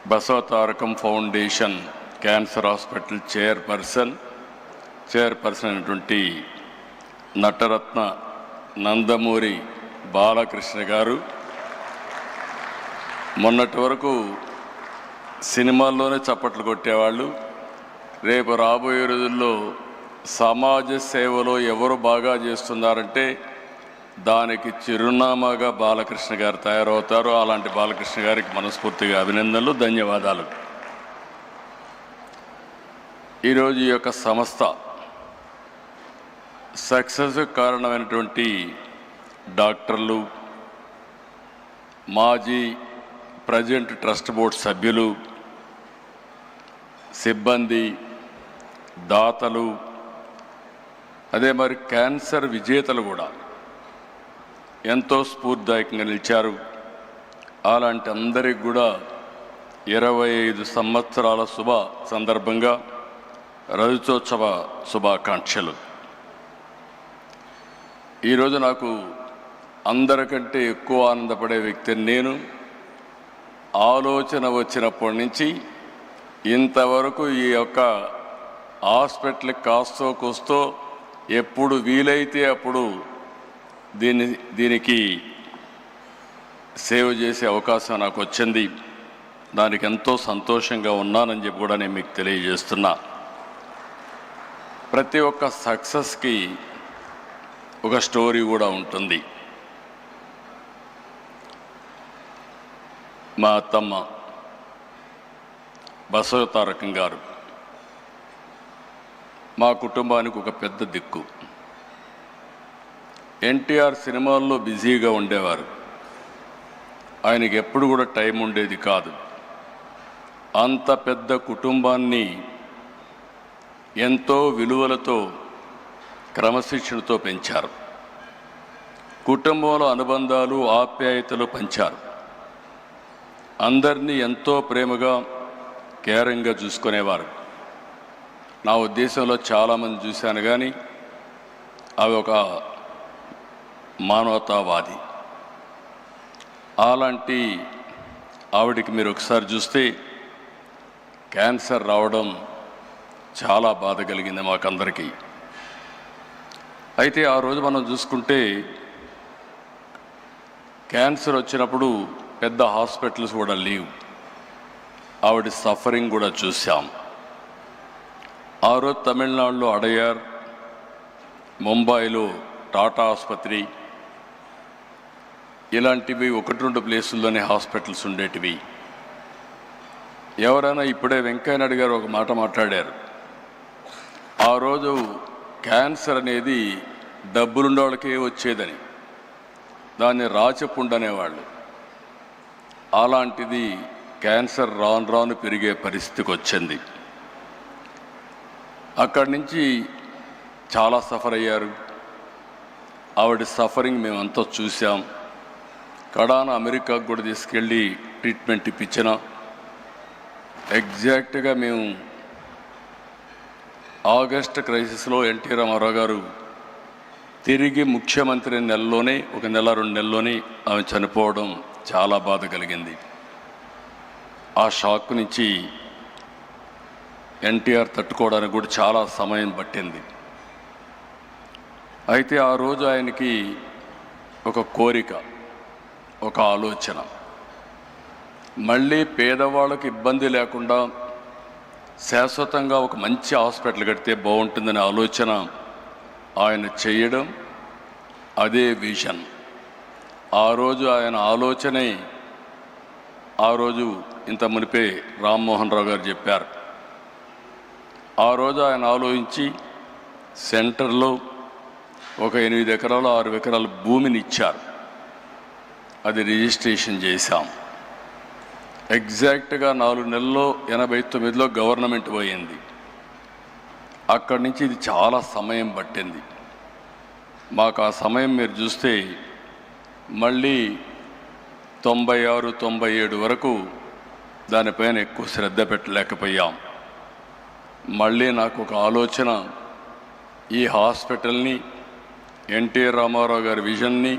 Basavatarakam foundation cancer hospital chairperson అయినటువంటి నటరత్న నందమూరి బాలకృష్ణ గారు మొన్నటి వరకు సినిమాల్లోనే చప్పట్లు కొట్టేవాళ్ళు. రేపు రాబోయే రోజుల్లో సమాజ సేవలో ఎవరు బాగా చేస్తున్నారంటే దానికి చిరునామాగా బాలకృష్ణ గారు తయారవుతారు. అలాంటి బాలకృష్ణ గారికి మనస్ఫూర్తిగా అభినందనలు, ధన్యవాదాలు. ఈరోజు ఈ యొక్క సంస్థ సక్సెస్ కారణమైనటువంటి డాక్టర్లు, మాజీ ప్రజెంట్ ట్రస్ట్ బోర్డు సభ్యులు, సిబ్బంది, దాతలు, అదే మరి క్యాన్సర్ విజేతలు కూడా ఎంతో స్ఫూర్తిదాయకంగా నిలిచారు. అలాంటి అందరికి కూడా 25 సంవత్సరాల శుభ సందర్భంగా రజతోత్సవ శుభాకాంక్షలు. ఈరోజు నాకు అందరికంటే ఎక్కువ ఆనందపడే వ్యక్తిని నేను. ఆలోచన వచ్చినప్పటి నుంచి ఇంతవరకు ఈ యొక్క హాస్పిటల్కి కాస్తో కూస్తో ఎప్పుడు వీలైతే అప్పుడు దీనికి సేవ చేసే అవకాశం నాకు వచ్చింది. దానికి ఎంతో సంతోషంగా ఉన్నానని చెప్పి కూడా నేను మీకు తెలియజేస్తున్నా. ప్రతి ఒక్క సక్సెస్కి ఒక స్టోరీ కూడా ఉంటుంది. మా అత్తమ్మ బసవతారకం గారు మా కుటుంబానికి ఒక పెద్ద దిక్కు. ఎన్టీఆర్ సినిమాల్లో బిజీగా ఉండేవారు. ఆయనకి ఎప్పుడు కూడా టైం ఉండేది కాదు. అంత పెద్ద కుటుంబాన్ని ఎంతో విలువలతో, క్రమశిక్షణతో పెంచారు. కుటుంబంలో అనుబంధాలు, ఆప్యాయతలు పంచారు. అందరినీ ఎంతో ప్రేమగా, కేరింగ్గా చూసుకునేవారు. నా ఉద్దేశంలో చాలామంది చూశాను, కానీ అవి ఒక మానవతావాది. అలాంటి ఆవిడికి మీరు ఒకసారి చూస్తే క్యాన్సర్ రావడం చాలా బాధ కలిగింది మాకందరికీ. అయితే ఆ రోజు మనం చూసుకుంటే క్యాన్సర్ వచ్చినప్పుడు పెద్ద హాస్పిటల్స్ కూడా లేవు. ఆవిడ సఫరింగ్ కూడా చూసాం. ఆ రోజు తమిళనాడులో అడయార్, ముంబైలో టాటా ఆసుపత్రి, ఇలాంటివి 1-2 ప్లేసుల్లోనే హాస్పిటల్స్ ఉండేటివి. ఎవరైనా ఇప్పుడే వెంకయ్య నాయుడు గారు ఒక మాట మాట్లాడారు. ఆ రోజు క్యాన్సర్ అనేది డబ్బులుండే వాళ్ళకే వచ్చేదని, దాన్ని రాచపుండు అనేవాళ్ళు. అలాంటిది క్యాన్సర్ రాను రాను పెరిగే పరిస్థితికి వచ్చింది. అక్కడి నుంచి చాలా సఫర్ అయ్యారు. ఆవిడ సఫరింగ్ మేమంతా చూసాం. కడాన అమెరికాకు కూడా తీసుకెళ్ళి ట్రీట్మెంట్ ఇప్పించిన. ఎగ్జాక్ట్గా మేము ఆగస్ట్ క్రైసిస్లో ఎన్టీ రామారావు గారు తిరిగి ముఖ్యమంత్రి నెలలోనే, 1 నెల 2 నెలల్లోనే ఆమె చనిపోవడం చాలా బాధ కలిగింది. ఆ షాక్ నుంచి ఎన్టీఆర్ తట్టుకోవడానికి కూడా చాలా సమయం పట్టింది. అయితే ఆ రోజు ఆయనకి ఒక కోరిక, ఒక ఆలోచన, మళ్ళీ పేదవాళ్ళకి ఇబ్బంది లేకుండా శాశ్వతంగా ఒక మంచి హాస్పిటల్ కడితే బాగుంటుందనే ఆలోచన ఆయన చేయడం, అదే విజన్. ఆ రోజు ఆయన ఆలోచనే ఆ రోజు ఇంత మునిపే రామ్మోహన్ రావు గారు చెప్పారు. ఆ రోజు ఆయన ఆలోచించి సెంటర్లో ఒక 8 ఎకరాలు 6 ఎకరాల భూమిని ఇచ్చారు. అది రిజిస్ట్రేషన్ చేశాం. ఎగ్జాక్ట్గా 4 నెలల్లో 89లో గవర్నమెంట్ పోయింది. అక్కడి నుంచి ఇది చాలా సమయం పట్టింది మాకు. ఆ సమయం మీరు చూస్తే మళ్ళీ 96, 97 వరకు దానిపైన ఎక్కువ శ్రద్ధ పెట్టలేకపోయాం. మళ్ళీ నాకు ఒక ఆలోచన, ఈ హాస్పిటల్ని, ఎన్టీ రామారావు గారి విజన్ని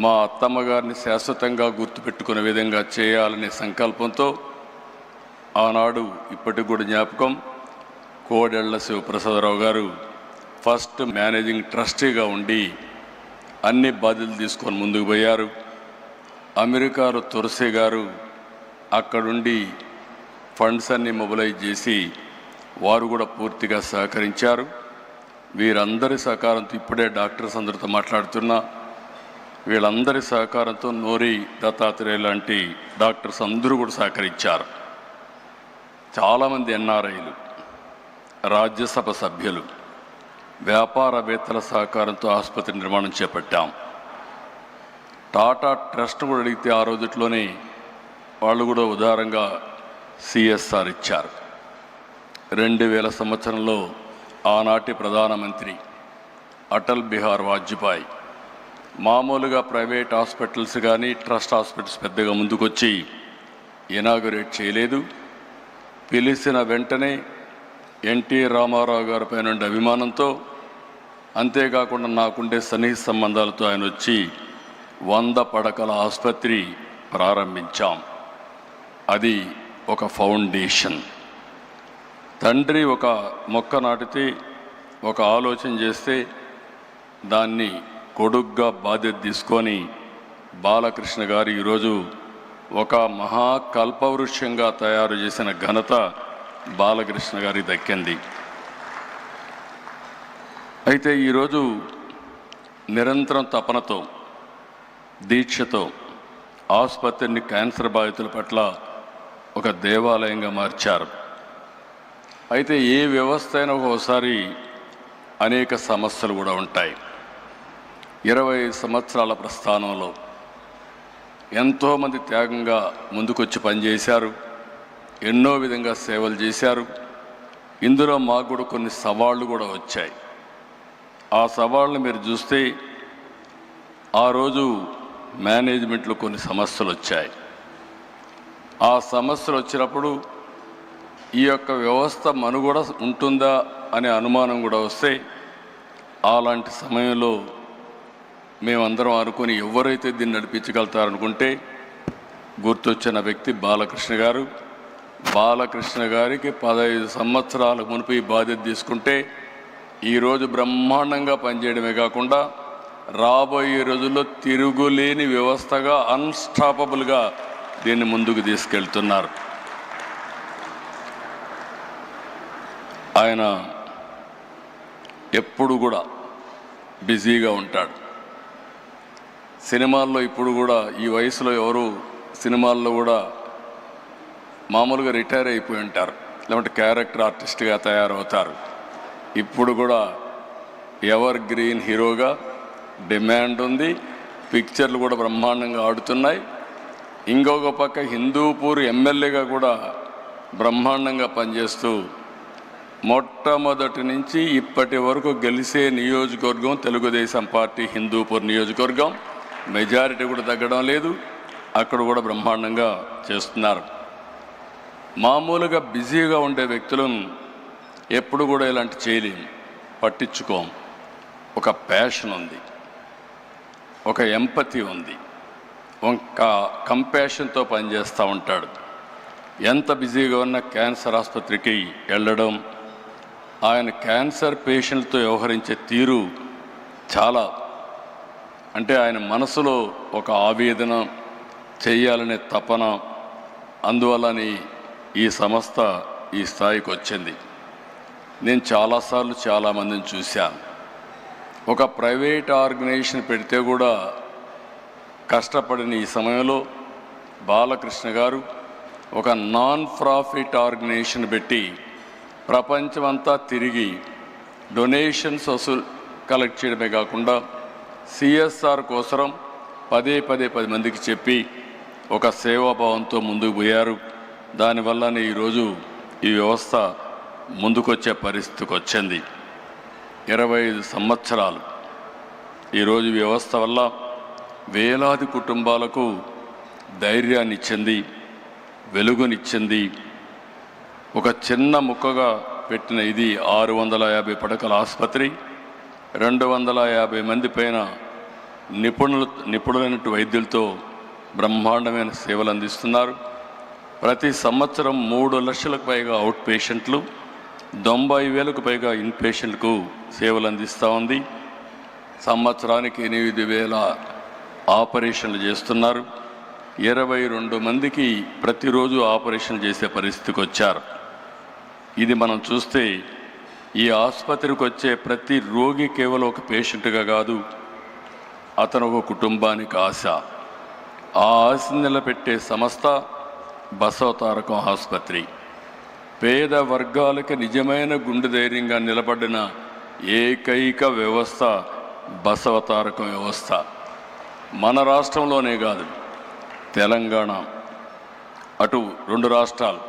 మా అత్తమ్మ గారిని శాశ్వతంగా గుర్తుపెట్టుకునే విధంగా చేయాలనే సంకల్పంతో ఆనాడు ఇప్పటికి కూడా జ్ఞాపకం, కోడెళ్ల శివప్రసాదరావు గారు ఫస్ట్ మేనేజింగ్ ట్రస్టీగా ఉండి అన్ని బాధ్యతలు తీసుకొని ముందుకు పోయారు. అమెరికాలో తులసి గారు అక్కడుండి ఫండ్స్ అన్ని మొబిలైజ్ చేసి వారు కూడా పూర్తిగా సహకరించారు. వీరందరి సహకారంతో ఇప్పుడే డాక్టర్స్ అందరితో మాట్లాడుతున్నా, వీళ్ళందరి సహకారంతో నోరి దత్తాత్రేయ లాంటి డాక్టర్స్ అందరూ కూడా సహకరించారు. చాలామంది ఎన్ఆర్ఐలు, రాజ్యసభ సభ్యులు, వ్యాపారవేత్తల సహకారంతో ఆసుపత్రి నిర్మాణం చేపట్టాం. టాటా ట్రస్ట్ కూడా అడిగితే ఆ రోజుట్లోనే వాళ్ళు కూడా ఉదారంగా సిఎస్ఆర్ ఇచ్చారు. 2000 సంవత్సరంలో ఆనాటి ప్రధానమంత్రి అటల్ బిహార్ వాజ్పేయి మామూలుగా ప్రైవేట్ హాస్పిటల్స్ కానీ ట్రస్ట్ హాస్పిటల్స్ పెద్దగా ముందుకొచ్చి ఇనాగరేట్ చేయలేదు. పిలిచిన వెంటనే ఎన్టీ రామారావు గారిపై నుండి అభిమానంతో, అంతేకాకుండా నాకుండే సన్నిహిత సంబంధాలతో ఆయన వచ్చి 100 పడకల ఆసుపత్రి ప్రారంభించాం. అది ఒక ఫౌండేషన్. తండ్రి ఒక మొక్క నాటితే, ఒక ఆలోచన చేస్తే దాన్ని కొడుగ్గా బాధ్యత తీసుకొని బాలకృష్ణ గారు ఈరోజు ఒక మహాకల్పవృక్షంగా తయారు చేసిన ఘనత బాలకృష్ణ గారికి దక్కింది. అయితే ఈరోజు నిరంతరం తపనతో, దీక్షతో ఆసుపత్రిని క్యాన్సర్ బాధితుల పట్ల ఒక దేవాలయంగా మార్చారు. అయితే ఏ వ్యవస్థ అయినా ఒక్కోసారి అనేక సమస్యలు కూడా ఉంటాయి. 20 సంవత్సరాల ప్రస్థానంలో ఎంతోమంది త్యాగంగా ముందుకొచ్చి పనిచేశారు, ఎన్నో విధంగా సేవలు చేశారు. ఇందులో మాకు కూడా కొన్ని సవాళ్ళు కూడా వచ్చాయి. ఆ సవాళ్ళను మీరు చూస్తే ఆ రోజు మేనేజ్మెంట్లో కొన్ని సమస్యలు వచ్చాయి. ఆ సమస్యలు వచ్చినప్పుడు ఈ యొక్క వ్యవస్థ మనుగడ ఉంటుందా అనే అనుమానం కూడా వస్తే, అలాంటి సమయంలో మేమందరం అనుకుని ఎవరైతే దీన్ని నడిపించగలుగుతారనుకుంటే గుర్తొచ్చిన వ్యక్తి బాలకృష్ణ గారు. బాలకృష్ణ గారికి 15 సంవత్సరాల మునుపు ఈ బాధ్యత తీసుకుంటే ఈరోజు బ్రహ్మాండంగా పనిచేయడమే కాకుండా రాబోయే రోజుల్లో తిరుగులేని వ్యవస్థగా, అన్స్టాపబుల్గా దీన్ని ముందుకు తీసుకెళ్తున్నారు. ఆయన ఎప్పుడు కూడా బిజీగా ఉంటాడు. సినిమాల్లో ఇప్పుడు కూడా ఈ వయసులో ఎవరు సినిమాల్లో కూడా మామూలుగా రిటైర్ అయిపోయి ఉంటారు, లేకుంటే క్యారెక్టర్ ఆర్టిస్ట్గా తయారవుతారు. ఇప్పుడు కూడా ఎవర్ గ్రీన్ హీరోగా డిమాండ్ ఉంది. పిక్చర్లు కూడా బ్రహ్మాండంగా ఆడుతున్నాయి. ఇంకొక పక్క హిందూపూర్ ఎమ్మెల్యేగా కూడా బ్రహ్మాండంగా పనిచేస్తూ మొట్టమొదటి నుంచి ఇప్పటి వరకు గెలిచే నియోజకవర్గం తెలుగుదేశం పార్టీ హిందూపూర్ నియోజకవర్గం. మెజారిటీ కూడా తగ్గడం లేదు. అక్కడ కూడా బ్రహ్మాండంగా చేస్తున్నారు. మామూలుగా బిజీగా ఉండే వ్యక్తులను ఎప్పుడు కూడా ఇలాంటి చేయలేం, పట్టించుకోం. ఒక ప్యాషన్ ఉంది, ఒక ఎంపతి ఉంది, ఒక కంపాషన్తో పనిచేస్తూ ఉంటాడు. ఎంత బిజీగా ఉన్న క్యాన్సర్ ఆసుపత్రికి వెళ్ళడం, ఆయన క్యాన్సర్ పేషెంట్తో వ్యవహరించే తీరు చాలా, అంటే ఆయన మనసులో ఒక ఆవేదన, చేయాలనే తపన, అందువలని ఈ సంస్థ ఈ స్థాయికి వచ్చింది. నేను చాలాసార్లు చాలామందిని చూశాను. ఒక ప్రైవేట్ ఆర్గనైజేషన్ పెడితే కూడా కష్టపడిన ఈ సమయంలో బాలకృష్ణ గారు ఒక నాన్ ప్రాఫిట్ ఆర్గనైజేషన్ పెట్టి ప్రపంచమంతా తిరిగి డొనేషన్స్ కలెక్ట్ చేయడమే కాకుండా సిఎస్ఆర్ కోసం పదే 10 మందికి చెప్పి ఒక సేవాభావంతో ముందుకు పోయారు. దానివల్లనే ఈరోజు ఈ వ్యవస్థ ముందుకొచ్చే పరిస్థితికి వచ్చింది. 25 సంవత్సరాలు ఈరోజు వ్యవస్థ వల్ల వేలాది కుటుంబాలకు ధైర్యాన్ని ఇచ్చింది, వెలుగునిచ్చింది. ఒక చిన్న ముక్కగా పెట్టిన ఇది 650 పడకల ఆసుపత్రి, 250 మంది పైన నిపుణులైన వైద్యులతో బ్రహ్మాండమైన సేవలు అందిస్తున్నారు. ప్రతి సంవత్సరం 3 లక్షలకు పైగా అవుట్ పేషెంట్లు, 90,000కు పైగా ఇన్ పేషెంట్కు సేవలు అందిస్తూ ఉంది. సంవత్సరానికి 8,000 ఆపరేషన్లు చేస్తున్నారు. 22 మందికి ప్రతిరోజు ఆపరేషన్ చేసే పరిస్థితికి వచ్చారు. ఇది మనం చూస్తే ఈ ఆసుపత్రికి వచ్చే ప్రతి రోగి కేవలం ఒక పేషెంట్గా కాదు, అతను ఒక కుటుంబానికి ఆశ. ఆ ఆశ నిలబెట్టే సంస్థ బసవతారకం ఆసుపత్రి. పేద వర్గాలకి నిజమైన గుండె ధైర్యంగా నిలబడిన ఏకైక వ్యవస్థ బసవతారకం వ్యవస్థ. మన రాష్ట్రంలోనే కాదు, తెలంగాణ, అటు 2 రాష్ట్రాలు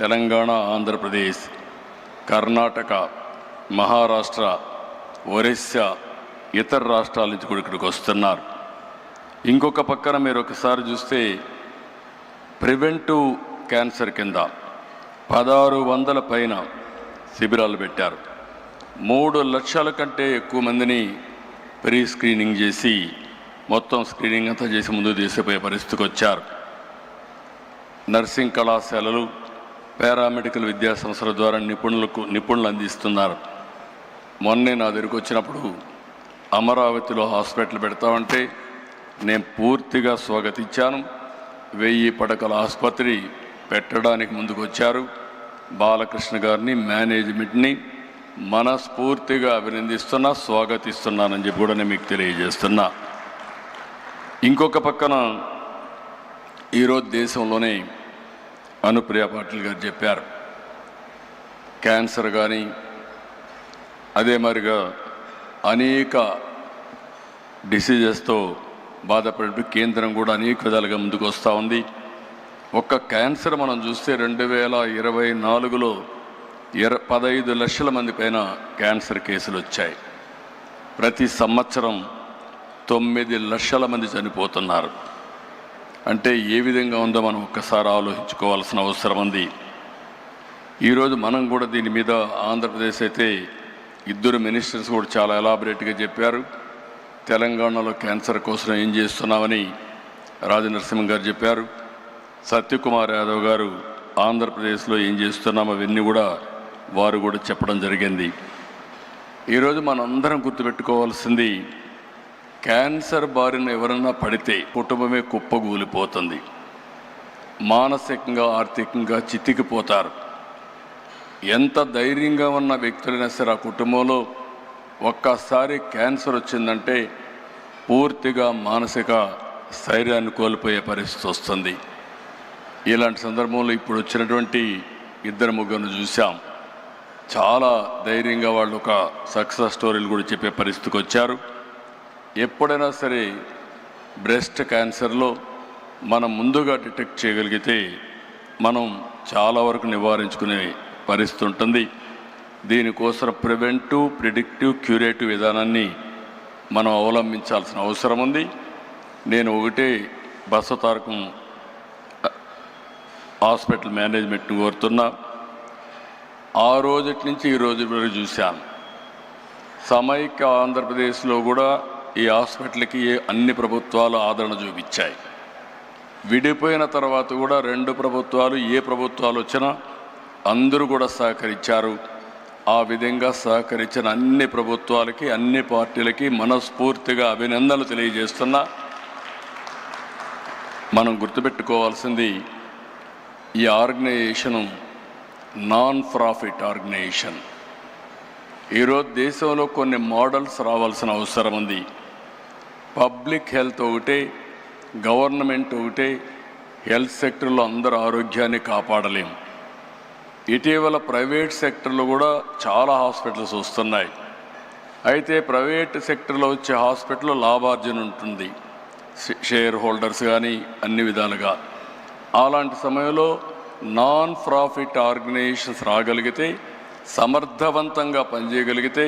తెలంగాణ, ఆంధ్రప్రదేశ్, కర్ణాటక, మహారాష్ట్ర, ఒరిస్సా, ఇతర రాష్ట్రాల నుంచి కూడా ఇక్కడికి వస్తున్నారు. ఇంకొక పక్కన మీరు ఒకసారి చూస్తే ప్రివెంటివ్ క్యాన్సర్ కింద 1600 పైన శిబిరాలు పెట్టారు. 3 లక్షల కంటే ఎక్కువ మందిని ప్రీ స్క్రీనింగ్ చేసి మొత్తం స్క్రీనింగ్ అంతా చేసి ముందు తీసిపోయే పరిస్థితికి వచ్చారు. నర్సింగ్ కళాశాలలు, పారామెడికల్ విద్యా సంస్థల ద్వారా నిపుణులు అందిస్తున్నారు. మొన్నే నా దగ్గరికి వచ్చినప్పుడు అమరావతిలో హాస్పిటల్ పెడతామంటే నేను పూర్తిగా స్వాగతించాను. 1000 పడకల ఆసుపత్రి పెట్టడానికి ముందుకు వచ్చారు. బాలకృష్ణ గారిని, మేనేజ్మెంట్ని మనస్ఫూర్తిగా అభినందిస్తున్నా, స్వాగతిస్తున్నానని చెప్పి కూడా నేను మీకు తెలియజేస్తున్నా. ఇంకొక పక్కన ఈరోజు దేశంలోనే అనుప్రియ పాటిల్ గారు చెప్పారు, క్యాన్సర్ కానీ అదే మరిగా అనేక డిసీజెస్తో బాధపడే కేంద్రం కూడా అనేక విధాలుగా ముందుకు వస్తూ ఉంది. ఒక్క క్యాన్సర్ మనం చూస్తే 2024లో 15 లక్షల మంది పైన క్యాన్సర్ కేసులు వచ్చాయి. ప్రతి సంవత్సరం 9 లక్షల మంది చనిపోతున్నారు. అంటే ఏ విధంగా ఉందో మనం ఒక్కసారి ఆలోచించుకోవాల్సిన అవసరం ఉంది. ఈరోజు మనం కూడా దీని మీద ఆంధ్రప్రదేశ్ అయితే 2 మినిస్టర్స్ కూడా చాలా ఎలాబరేట్గా చెప్పారు. తెలంగాణలో క్యాన్సర్ కోసం ఏం చేస్తున్నామని రాజనరసింహ గారు చెప్పారు. సత్యకుమార్ యాదవ్ గారు ఆంధ్రప్రదేశ్లో ఏం చేస్తున్నాం అవన్నీ కూడా వారు కూడా చెప్పడం జరిగింది. ఈరోజు మనందరం గుర్తుపెట్టుకోవాల్సింది, క్యాన్సర్ బారిన ఎవరన్నా పడితే కుటుంబమే కుప్పగూలిపోతుంది. మానసికంగా, ఆర్థికంగా చితికిపోతారు. ఎంత ధైర్యంగా ఉన్న వ్యక్తులైనా సరే ఆ కుటుంబంలో ఒక్కసారి క్యాన్సర్ వచ్చిందంటే పూర్తిగా మానసిక స్థైర్యాన్ని కోల్పోయే పరిస్థితి వస్తుంది. ఇలాంటి సందర్భంలో ఇప్పుడు వచ్చినటువంటి 2-3 చూసాం. చాలా ధైర్యంగా వాళ్ళు ఒక సక్సెస్ స్టోరీలు కూడా చెప్పే పరిస్థితికి వచ్చారు. ఎప్పుడైనా సరే బ్రెస్ట్ క్యాన్సర్లో మనం ముందుగా డిటెక్ట్ చేయగలిగితే మనం చాలా వరకు నివారించుకునే పరిస్థితి ఉంటుంది. దీనికోసం ప్రివెంటివ్, ప్రిడిక్టివ్, క్యూరేటివ్ విధానాన్ని మనం అవలంబించాల్సిన అవసరం ఉంది. నేను ఒకటే బసవతారకం హాస్పిటల్ మేనేజ్మెంట్ని కోరుతున్నా. ఆ రోజు నుంచి ఈ రోజు వరకు చూశాను, సమైక్య ఆంధ్రప్రదేశ్లో కూడా ఈ హాస్పిటల్కి అన్ని ప్రభుత్వాలు ఆదరణ చూపించాయి. విడిపోయిన తర్వాత కూడా 2 ప్రభుత్వాలు, ఏ ప్రభుత్వాలు వచ్చినా అందరూ కూడా సహకరించారు. ఆ విధంగా సహకరించిన అన్ని ప్రభుత్వాలకి, అన్ని పార్టీలకి మనస్ఫూర్తిగా అభినందనలు తెలియజేస్తున్నా. మనం గుర్తుపెట్టుకోవాల్సింది, ఈ ఆర్గనైజేషను నాన్ ప్రాఫిట్ ఆర్గనైజేషన్. ఈరోజు దేశంలో కొన్ని మోడల్స్ రావాల్సిన అవసరం ఉంది. పబ్లిక్ హెల్త్ ఒకటే, గవర్నమెంట్ ఒకటే, హెల్త్ సెక్టర్లో అందరూ ఆరోగ్యాన్ని కాపాడలేం. ఇటీవల ప్రైవేట్ సెక్టర్లో కూడా చాలా హాస్పిటల్స్ వస్తున్నాయి. అయితే ప్రైవేట్ సెక్టర్లో వచ్చే హాస్పిటల్లో లాభార్జన ఉంటుంది, షేర్ హోల్డర్స్ కానీ అన్ని విధాలుగా. అలాంటి సమయంలో నాన్ ప్రాఫిట్ ఆర్గనైజేషన్స్ రాగలిగితే, సమర్థవంతంగా పనిచేయగలిగితే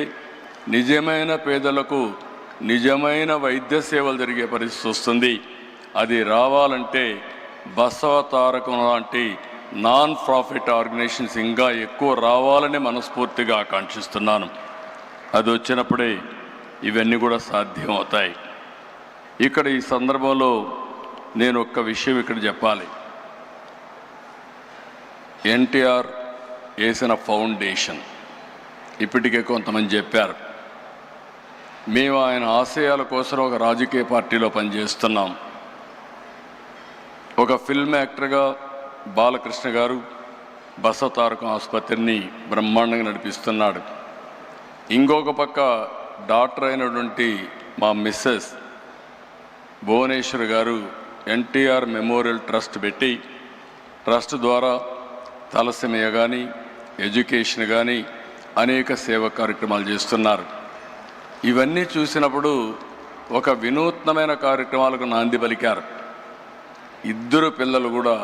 నిజమైన పేదలకు నిజమైన వైద్య సేవలు జరిగే పరిస్థితి వస్తుంది. అది రావాలంటే బసవతారకం లాంటి నాన్ ప్రాఫిట్ ఆర్గనైజేషన్స్ ఇంకా ఎక్కువ రావాలని మనస్ఫూర్తిగా ఆకాంక్షిస్తున్నాను. అది వచ్చినప్పుడే ఇవన్నీ కూడా సాధ్యం అవుతాయి. ఇక్కడ ఈ సందర్భంలో నేను ఒక్క విషయం ఇక్కడ చెప్పాలి. ఎన్టీఆర్ వేసిన ఫౌండేషన్ ఇప్పటికే కొంతమంది చెప్పారు. మేము ఆయన ఆశయాల కోసం ఒక రాజకీయ పార్టీలో పనిచేస్తున్నాం. ఒక ఫిల్మ్ యాక్టర్గా బాలకృష్ణ గారు బసవతారకం ఆసుపత్రిని బ్రహ్మాండంగా నడిపిస్తున్నాడు. ఇంకొక పక్క డాక్టర్ అయినటువంటి మా మిస్సెస్ భువనేశ్వర్ గారు ఎన్టీఆర్ మెమోరియల్ ట్రస్ట్ పెట్టి ట్రస్ట్ ద్వారా తలసేమియా కానీ ఎడ్యుకేషన్ కానీ అనేక సేవా కార్యక్రమాలు చేస్తున్నారు. ఇవన్నీ చూసినప్పుడు ఒక వినూత్నమైన కార్యక్రమాలకు నాంది పలికారు. ఇద్దరు పిల్లలు కూడా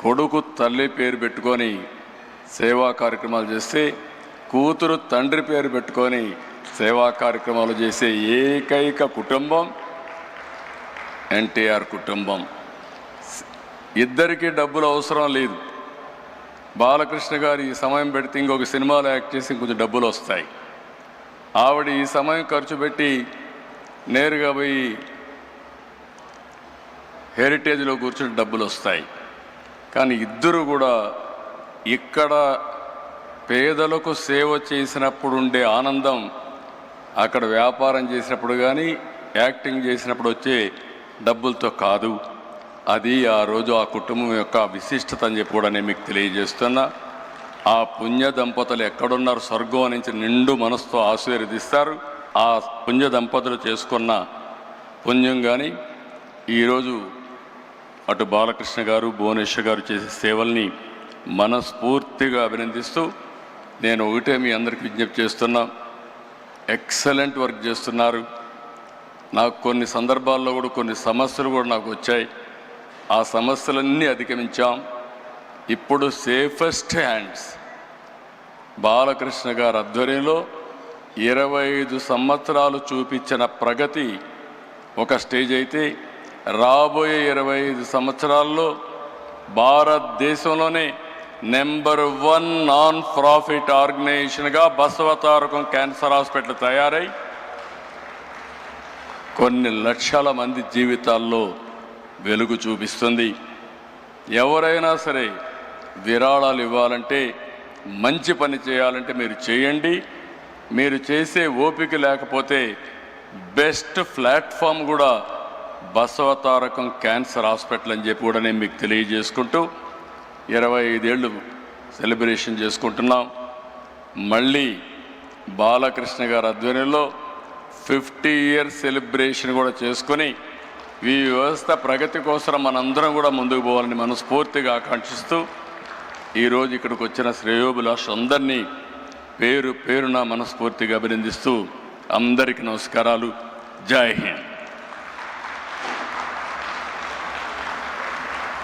కొడుకు తల్లి పేరు పెట్టుకొని సేవా కార్యక్రమాలు చేస్తే కూతురు తండ్రి పేరు పెట్టుకొని సేవా కార్యక్రమాలు చేసే ఏకైక కుటుంబం ఎన్టీఆర్ కుటుంబం. ఇద్దరికీ డబ్బులు అవసరం లేదు. బాలకృష్ణ గారు ఈ సమయం పెడితే ఇంకొక సినిమాలో యాక్ట్ చేసి కొంచెం డబ్బులు వస్తాయి. ఆవిడ ఈ సమయం ఖర్చు పెట్టి నేరుగా పోయి హెరిటేజ్లో కూర్చుని డబ్బులు వస్తాయి. కానీ ఇద్దరు కూడా ఇక్కడ పేదలకు సేవ చేసినప్పుడు ఉండే ఆనందం అక్కడ వ్యాపారం చేసినప్పుడు కానీ యాక్టింగ్ చేసినప్పుడు వచ్చే డబ్బులతో కాదు. అది ఆ రోజు ఆ కుటుంబం యొక్క విశిష్టత అని చెప్పి కూడా నేను మీకు తెలియజేస్తున్నా. ఆ పుణ్య దంపతులు ఎక్కడున్నారు స్వర్గం నుంచి నిండు మనసుతో ఆశీర్వదిస్తారు. ఆ పుణ్య దంపతులు చేసుకున్న పుణ్యం కానీ ఈరోజు అటు బాలకృష్ణ గారు భువనేశ్వర్ గారు చేసే సేవల్ని మనస్ఫూర్తిగా అభినందిస్తూ నేను ఒకటే మీ అందరికీ విజ్ఞప్తి చేస్తున్నా. ఎక్సలెంట్ వర్క్ చేస్తున్నారు. నాకు కొన్ని సందర్భాల్లో కూడా కొన్ని సమస్యలు కూడా నాకు వచ్చాయి. ఆ సమస్యలన్నీ అధిగమించాం. ఇప్పుడు సేఫెస్ట్ హ్యాండ్స్ బాలకృష్ణ గారి ఆధ్వర్యంలో 25 సంవత్సరాలు చూపించిన ప్రగతి ఒక స్టేజ్ అయితే రాబోయే 25 సంవత్సరాల్లో భారతదేశంలోనే నెంబర్ 1 నాన్ ప్రాఫిట్ ఆర్గనైజేషన్గా బసవతారకం క్యాన్సర్ హాస్పిటల్ తయారై కొన్ని లక్షల మంది జీవితాల్లో వెలుగు చూపిస్తుంది. ఎవరైనా సరే విరాళాలు ఇవ్వాలంటే మంచి పని చేయాలంటే మీరు చేయండి. మీరు చేసే ఓపిక లేకపోతే బెస్ట్ ప్లాట్ఫామ్ కూడా బసవతారకం క్యాన్సర్ హాస్పిటల్ అని చెప్పి కూడా నేను మీకు తెలియజేసుకుంటూ 25 ఏళ్ళు సెలబ్రేషన్ చేసుకుంటున్నాం. మళ్ళీ బాలకృష్ణ గారి ఆధ్వర్యంలో 50 ఇయర్స్ సెలబ్రేషన్ కూడా చేసుకొని ఈ వ్యవస్థ ప్రగతి కోసం మనందరం కూడా ముందుకు పోవాలని మనస్ఫూర్తిగా ఆకాంక్షిస్తూ ఈరోజు ఇక్కడికి వచ్చిన శ్రేయోభిలాషులందరినీ పేరు పేరున మనస్ఫూర్తిగా అభినందిస్తూ అందరికీ నమస్కారాలు. జై హింద్.